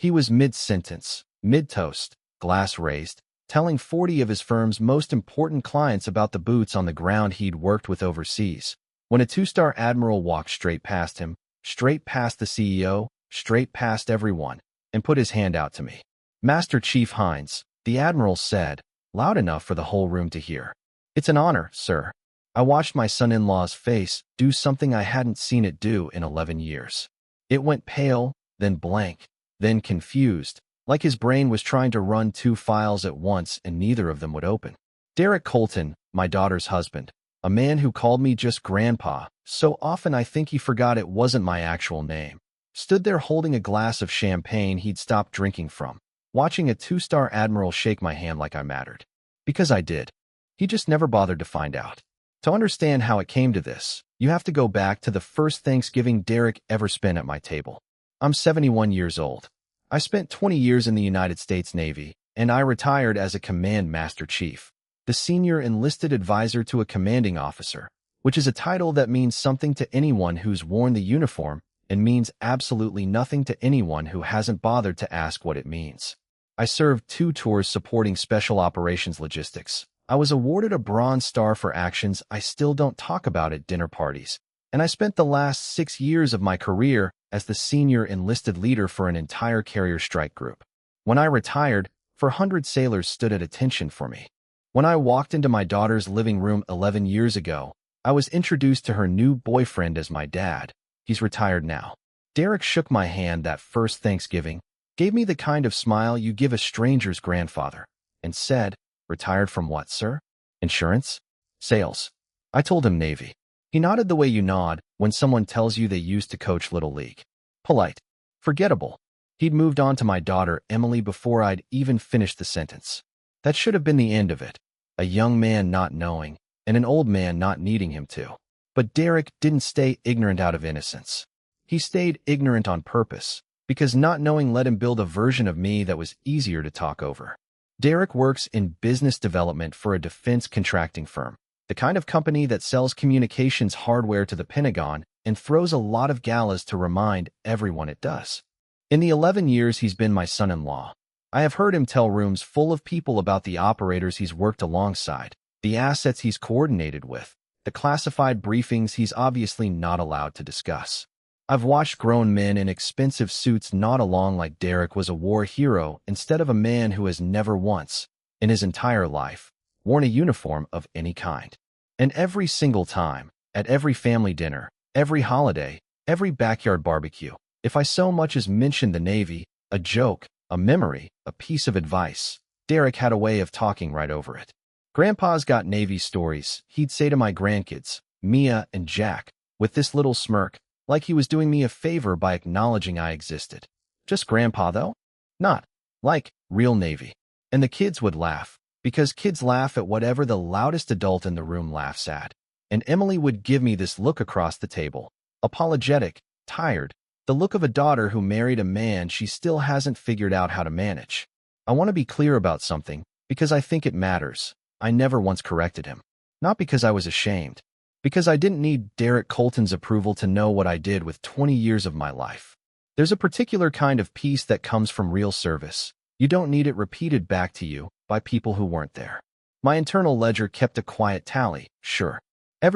He was mid-sentence, mid-toast, glass raised, telling 40 of his firm's most important clients about the boots on the ground he'd worked with overseas, when a two-star admiral walked straight past him, straight past the CEO, straight past everyone, and put his hand out to me. "Master Chief Hines," the admiral said, loud enough for the whole room to hear. "It's an honor, sir." I watched my son-in-law's face do something I hadn't seen it do in 11 years. It went pale, then blank, then confused, like his brain was trying to run two files at once and neither of them would open. Derek Colton, my daughter's husband, a man who called me just Grandpa, so often I think he forgot it wasn't my actual name, stood there holding a glass of champagne he'd stopped drinking from, watching a two-star admiral shake my hand like I mattered. Because I did. He just never bothered to find out. To understand how it came to this, you have to go back to the first Thanksgiving Derek ever spent at my table. I'm 71 years old. I spent 20 years in the United States Navy, and I retired as a Command Master Chief, the senior enlisted advisor to a commanding officer, which is a title that means something to anyone who's worn the uniform and means absolutely nothing to anyone who hasn't bothered to ask what it means. I served 2 tours supporting Special Operations Logistics. I was awarded a Bronze Star for actions I still don't talk about at dinner parties, and I spent the last 6 years of my career as the senior enlisted leader for an entire carrier strike group. When I retired, 400 sailors stood at attention for me. When I walked into my daughter's living room 11 years ago, I was introduced to her new boyfriend as my dad. He's retired now. Derek shook my hand that first Thanksgiving, gave me the kind of smile you give a stranger's grandfather, and said, "Retired from what, sir?" "Insurance? Sales." I told him Navy. He nodded the way you nod when someone tells you they used to coach Little League. Polite. Forgettable. He'd moved on to my daughter Emily before I'd even finished the sentence. That should have been the end of it. A young man not knowing, and an old man not needing him to. But Derek didn't stay ignorant out of innocence. He stayed ignorant on purpose, because not knowing let him build a version of me that was easier to talk over. Derek works in business development for a defense contracting firm, the kind of company that sells communications hardware to the Pentagon and throws a lot of galas to remind everyone it does. In the 11 years he's been my son-in-law, I have heard him tell rooms full of people about the operators he's worked alongside, the assets he's coordinated with, the classified briefings he's obviously not allowed to discuss. I've watched grown men in expensive suits nod along like Derek was a war hero instead of a man who has never once, in his entire life, worn a uniform of any kind. And every single time, at every family dinner, every holiday, every backyard barbecue, if I so much as mentioned the Navy, a joke, a memory, a piece of advice, Derek had a way of talking right over it. "Grandpa's got Navy stories," he'd say to my grandkids, Mia and Jack, with this little smirk, like he was doing me a favor by acknowledging I existed. "Just Grandpa, though? Not like real Navy." And the kids would laugh, because kids laugh at whatever the loudest adult in the room laughs at. And Emily would give me this look across the table, apologetic, tired, the look of a daughter who married a man she still hasn't figured out how to manage. I want to be clear about something, because I think it matters. I never once corrected him. Not because I was ashamed. Because I didn't need Derek Colton's approval to know what I did with 20 years of my life. There's a particular kind of peace that comes from real service. You don't need it repeated back to you by people who weren't there. My internal ledger kept a quiet tally, sure.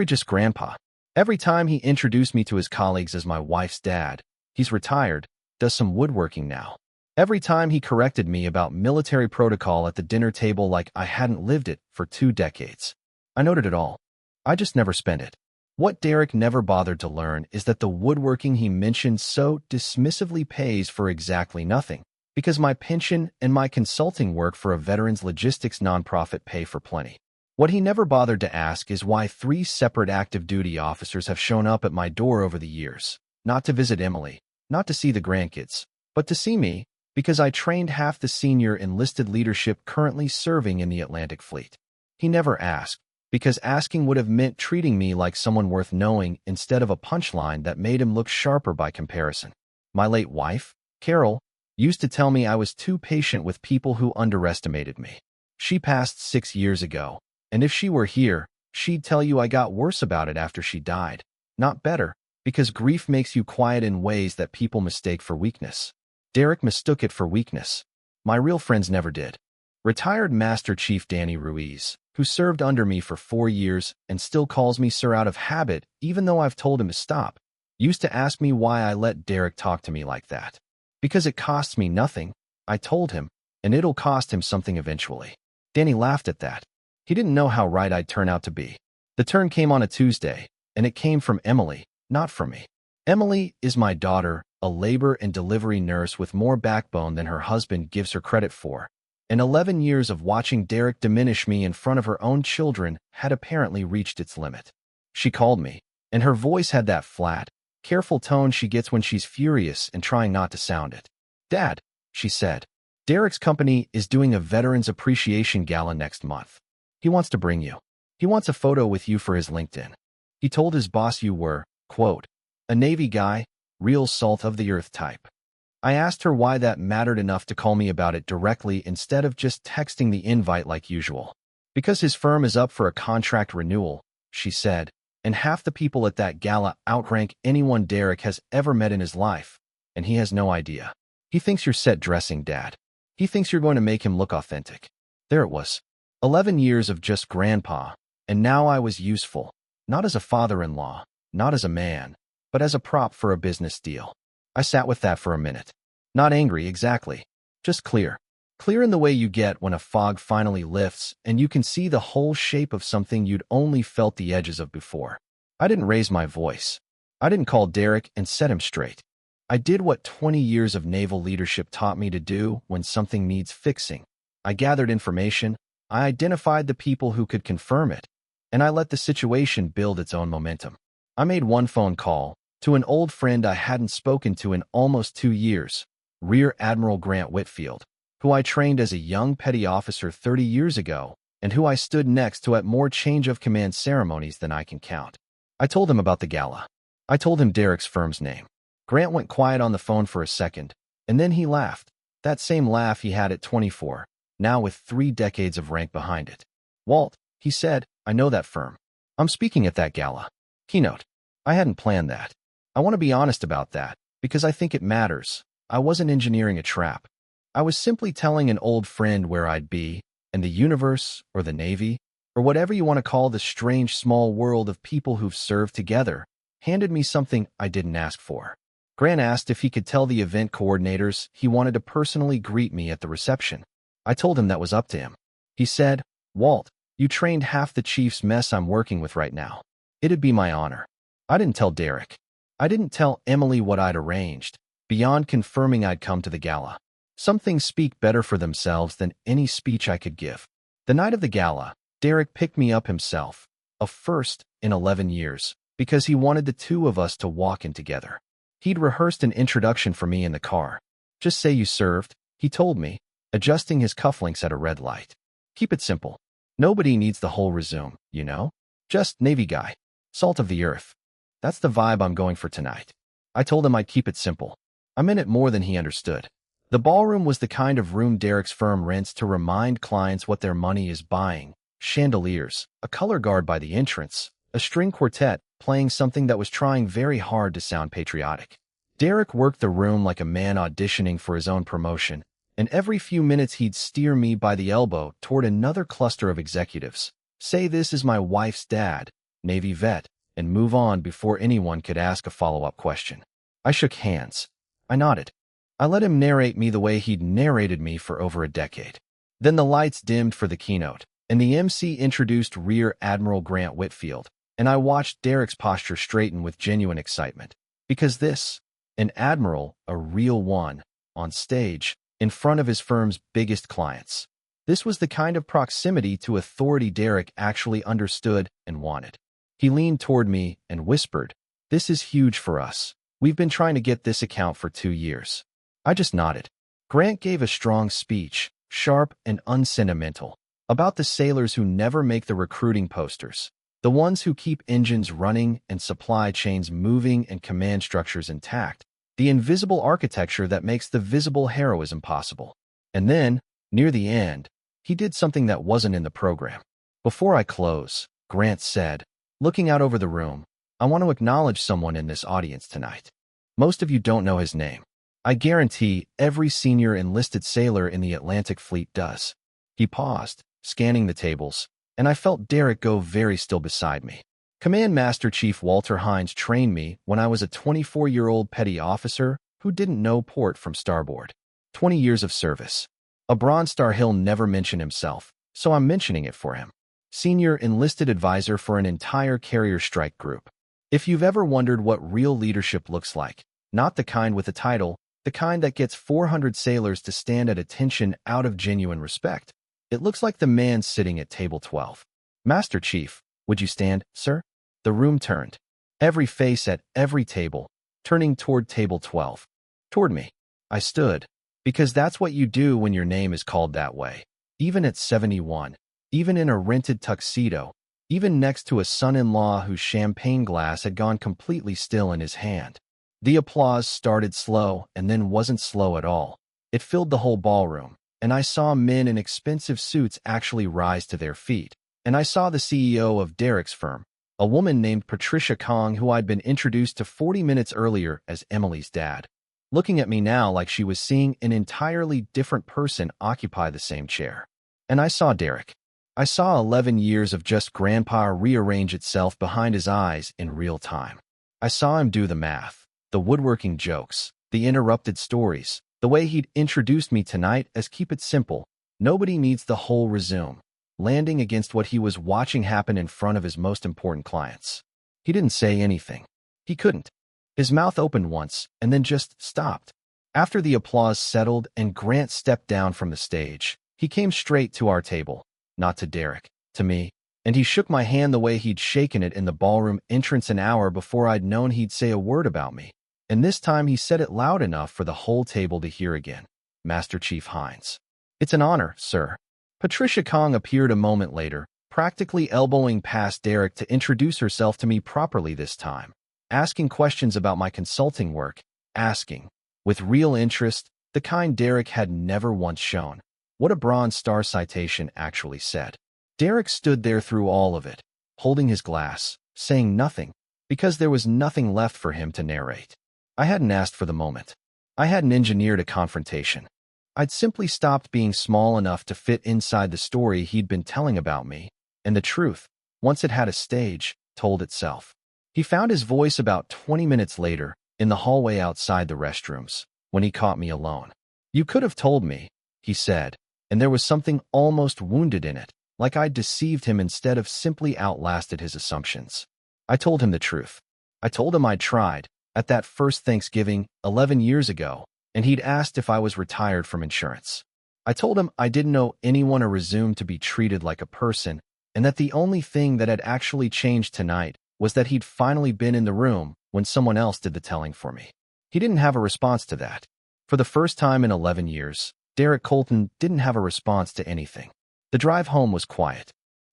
Just Grandpa. Every time he introduced me to his colleagues as my wife's dad, he's retired, does some woodworking now. Every time he corrected me about military protocol at the dinner table like I hadn't lived it for 2 decades. I noted it all. I just never spent it. What Derek never bothered to learn is that the woodworking he mentioned so dismissively pays for exactly nothing, because my pension and my consulting work for a veterans logistics nonprofit pay for plenty. What he never bothered to ask is why 3 separate active duty officers have shown up at my door over the years, not to visit Emily, not to see the grandkids, but to see me, because I trained half the senior enlisted leadership currently serving in the Atlantic Fleet. He never asked, because asking would have meant treating me like someone worth knowing instead of a punchline that made him look sharper by comparison. My late wife, Carol, used to tell me I was too patient with people who underestimated me. She passed 6 years ago, and if she were here, she'd tell you I got worse about it after she died, not better, because grief makes you quiet in ways that people mistake for weakness. Derek mistook it for weakness. My real friends never did. Retired Master Chief Danny Ruiz, who served under me for 4 years and still calls me sir out of habit even though I've told him to stop, used to ask me why I let Derek talk to me like that. Because it costs me nothing, I told him, and it'll cost him something eventually. Danny laughed at that. He didn't know how right I'd turn out to be. The turn came on a Tuesday, and it came from Emily, not from me. Emily is my daughter, a labor and delivery nurse with more backbone than her husband gives her credit for. And 11 years of watching Derek diminish me in front of her own children had apparently reached its limit. She called me, and her voice had that flat, careful tone she gets when she's furious and trying not to sound it. "Dad," she said, "Derek's company is doing a Veterans Appreciation Gala next month. He wants to bring you. He wants a photo with you for his LinkedIn. He told his boss you were, quote, a Navy guy, real salt of the earth type." I asked her why that mattered enough to call me about it directly instead of just texting the invite like usual. "Because his firm is up for a contract renewal," she said, "and half the people at that gala outrank anyone Derek has ever met in his life, and he has no idea. He thinks you're set dressing, Dad. He thinks you're going to make him look authentic." There it was. 11 years of just grandpa, and now I was useful, not as a father-in-law, not as a man, but as a prop for a business deal. I sat with that for a minute. Not angry, exactly. Just clear. Clear in the way you get when a fog finally lifts and you can see the whole shape of something you'd only felt the edges of before. I didn't raise my voice. I didn't call Derek and set him straight. I did what 20 years of naval leadership taught me to do when something needs fixing. I gathered information, I identified the people who could confirm it, and I let the situation build its own momentum. I made one phone call to an old friend I hadn't spoken to in almost 2 years, Rear Admiral Grant Whitfield, who I trained as a young petty officer 30 years ago and who I stood next to at more change of command ceremonies than I can count. I told him about the gala. I told him Derek's firm's name. Grant went quiet on the phone for a second, and then he laughed, that same laugh he had at 24, now with 3 decades of rank behind it. "Walt," he said, "I know that firm. I'm speaking at that gala." Keynote. I hadn't planned that. I want to be honest about that, because I think it matters. I wasn't engineering a trap. I was simply telling an old friend where I'd be, and the universe, or the Navy, or whatever you want to call the strange small world of people who've served together, handed me something I didn't ask for. Grant asked if he could tell the event coordinators he wanted to personally greet me at the reception. I told him that was up to him. He said, "Walt, you trained half the chief's mess I'm working with right now. It'd be my honor." I didn't tell Derek. I didn't tell Emily what I'd arranged, beyond confirming I'd come to the gala. Some things speak better for themselves than any speech I could give. The night of the gala, Derek picked me up himself, a first in 11 years, because he wanted the two of us to walk in together. He'd rehearsed an introduction for me in the car. "Just say you served," he told me, adjusting his cufflinks at a red light. "Keep it simple. Nobody needs the whole resume, you know? Just Navy guy. Salt of the earth. That's the vibe I'm going for tonight." I told him I'd keep it simple. I meant it more than he understood. The ballroom was the kind of room Derek's firm rents to remind clients what their money is buying. Chandeliers, a color guard by the entrance, a string quartet playing something that was trying very hard to sound patriotic. Derek worked the room like a man auditioning for his own promotion, and every few minutes he'd steer me by the elbow toward another cluster of executives, say this is my wife's dad, Navy vet, and move on before anyone could ask a follow-up question. I shook hands. I nodded. I let him narrate me the way he'd narrated me for over a decade. Then the lights dimmed for the keynote, and the MC introduced Rear Admiral Grant Whitfield, and I watched Derek's posture straighten with genuine excitement. Because this, an admiral, a real one, on stage, in front of his firm's biggest clients. This was the kind of proximity to authority Derek actually understood and wanted. He leaned toward me and whispered, "This is huge for us. We've been trying to get this account for 2 years." I just nodded. Grant gave a strong speech, sharp and unsentimental, about the sailors who never make the recruiting posters, the ones who keep engines running and supply chains moving and command structures intact, the invisible architecture that makes the visible heroism possible. And then, near the end, he did something that wasn't in the program. "Before I close," Grant said, looking out over the room, "I want to acknowledge someone in this audience tonight. Most of you don't know his name. I guarantee every senior enlisted sailor in the Atlantic Fleet does. He paused, scanning the tables, and I felt Derek go very still beside me. Command Master Chief Walter Hines trained me when I was a 24-year-old petty officer who didn't know port from starboard. 20 years of service. A Bronze Star. He'll never mention himself, so I'm mentioning it for him. Senior enlisted advisor for an entire carrier strike group. If you've ever wondered what real leadership looks like, not the kind with a title, the kind that gets 400 sailors to stand at attention out of genuine respect, it looks like the man sitting at table 12. Master Chief, would you stand, sir? The room turned. Every face at every table, turning toward table 12. Toward me. I stood. Because that's what you do when your name is called that way. Even at 71. Even in a rented tuxedo. Even next to a son-in-law whose champagne glass had gone completely still in his hand. The applause started slow and then wasn't slow at all. It filled the whole ballroom, and I saw men in expensive suits actually rise to their feet. And I saw the CEO of Derek's firm, a woman named Patricia Kong who I'd been introduced to 40 minutes earlier as Emily's dad, looking at me now like she was seeing an entirely different person occupy the same chair. And I saw Derek. I saw 11 years of just grandpa rearrange itself behind his eyes in real time. I saw him do the math, the woodworking jokes, the interrupted stories, the way he'd introduced me tonight as keep it simple, nobody needs the whole resume, landing against what he was watching happen in front of his most important clients. He didn't say anything. He couldn't. His mouth opened once and then just stopped. After the applause settled and Grant stepped down from the stage, he came straight to our table, not to Derek, to me, and he shook my hand the way he'd shaken it in the ballroom entrance an hour before I'd known he'd say a word about me. And this time he said it loud enough for the whole table to hear again. Master Chief Hines. It's an honor, sir. Patricia Kong appeared a moment later, practically elbowing past Derek to introduce herself to me properly this time. Asking questions about my consulting work, asking, with real interest, the kind Derek had never once shown, what a Bronze Star citation actually said. Derek stood there through all of it, holding his glass, saying nothing, because there was nothing left for him to narrate. I hadn't asked for the moment. I hadn't engineered a confrontation. I'd simply stopped being small enough to fit inside the story he'd been telling about me, and the truth, once it had a stage, told itself. He found his voice about 20 minutes later, in the hallway outside the restrooms, when he caught me alone. You could have told me, he said, and there was something almost wounded in it, like I'd deceived him instead of simply outlasted his assumptions. I told him the truth. I told him I'd tried, at that first Thanksgiving, 11 years ago, and he'd asked if I was retired from insurance. I told him I didn't know anyone or resumed to be treated like a person, and that the only thing that had actually changed tonight was that he'd finally been in the room when someone else did the telling for me. He didn't have a response to that. For the first time in 11 years, Derek Colton didn't have a response to anything. The drive home was quiet.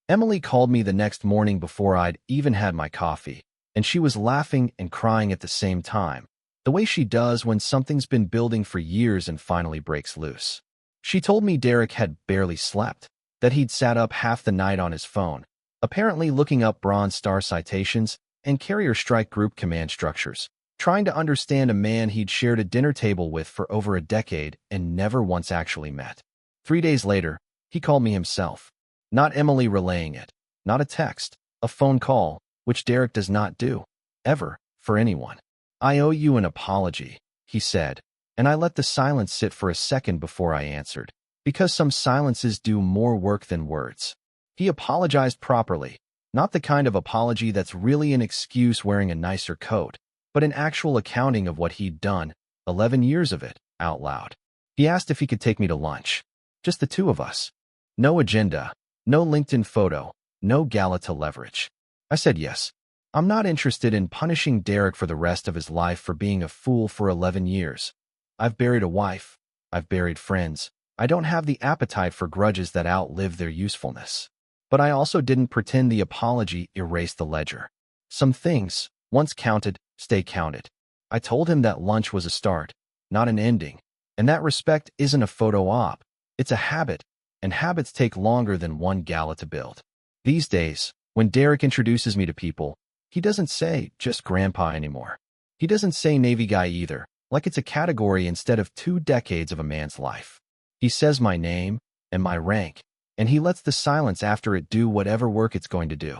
Emily called me the next morning before I'd even had my coffee, and she was laughing and crying at the same time, the way she does when something's been building for years and finally breaks loose. She told me Derek had barely slept, that he'd sat up half the night on his phone, apparently looking up Bronze Star citations and carrier strike group command structures, trying to understand a man he'd shared a dinner table with for over a decade and never once actually met. 3 days later, he called me himself. Not Emily relaying it, not a text, a phone call, which Derek does not do, ever, for anyone. I owe you an apology, he said, and I let the silence sit for a second before I answered, because some silences do more work than words. He apologized properly, not the kind of apology that's really an excuse wearing a nicer coat, but an actual accounting of what he'd done, 11 years of it, out loud. He asked if he could take me to lunch. Just the two of us. No agenda, no LinkedIn photo, no gala to leverage. I said yes. I'm not interested in punishing Derek for the rest of his life for being a fool for 11 years. I've buried a wife. I've buried friends. I don't have the appetite for grudges that outlive their usefulness. But I also didn't pretend the apology erased the ledger. Some things, once counted, stay counted. I told him that lunch was a start, not an ending. And that respect isn't a photo op. It's a habit, and habits take longer than one gala to build. These days, when Derek introduces me to people, he doesn't say, just grandpa anymore. He doesn't say Navy guy either. like it's a category instead of 2 decades of a man's life. He says my name and my rank, and he lets the silence after it do whatever work it's going to do.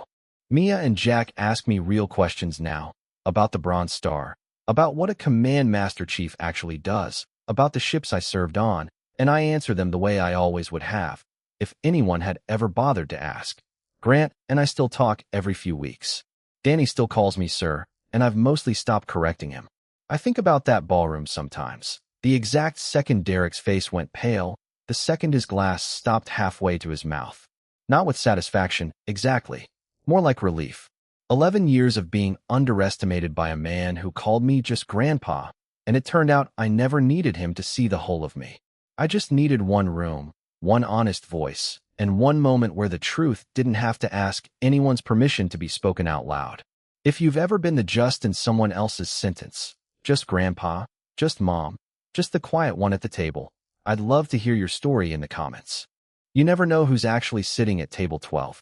Mia and Jack ask me real questions now, about the Bronze Star, about what a Command Master Chief actually does, about the ships I served on, and I answer them the way I always would have, if anyone had ever bothered to ask. Grant and I still talk every few weeks. Danny still calls me sir, and I've mostly stopped correcting him. I think about that ballroom sometimes. The exact second Derek's face went pale, the second his glass stopped halfway to his mouth. Not with satisfaction, exactly. More like relief. 11 years of being underestimated by a man who called me just grandpa, and it turned out I never needed him to see the whole of me. I just needed one room, one honest voice, and one moment where the truth didn't have to ask anyone's permission to be spoken out loud. If you've ever been the just in someone else's sentence, just grandpa, just mom, just the quiet one at the table, I'd love to hear your story in the comments. You never know who's actually sitting at table 12.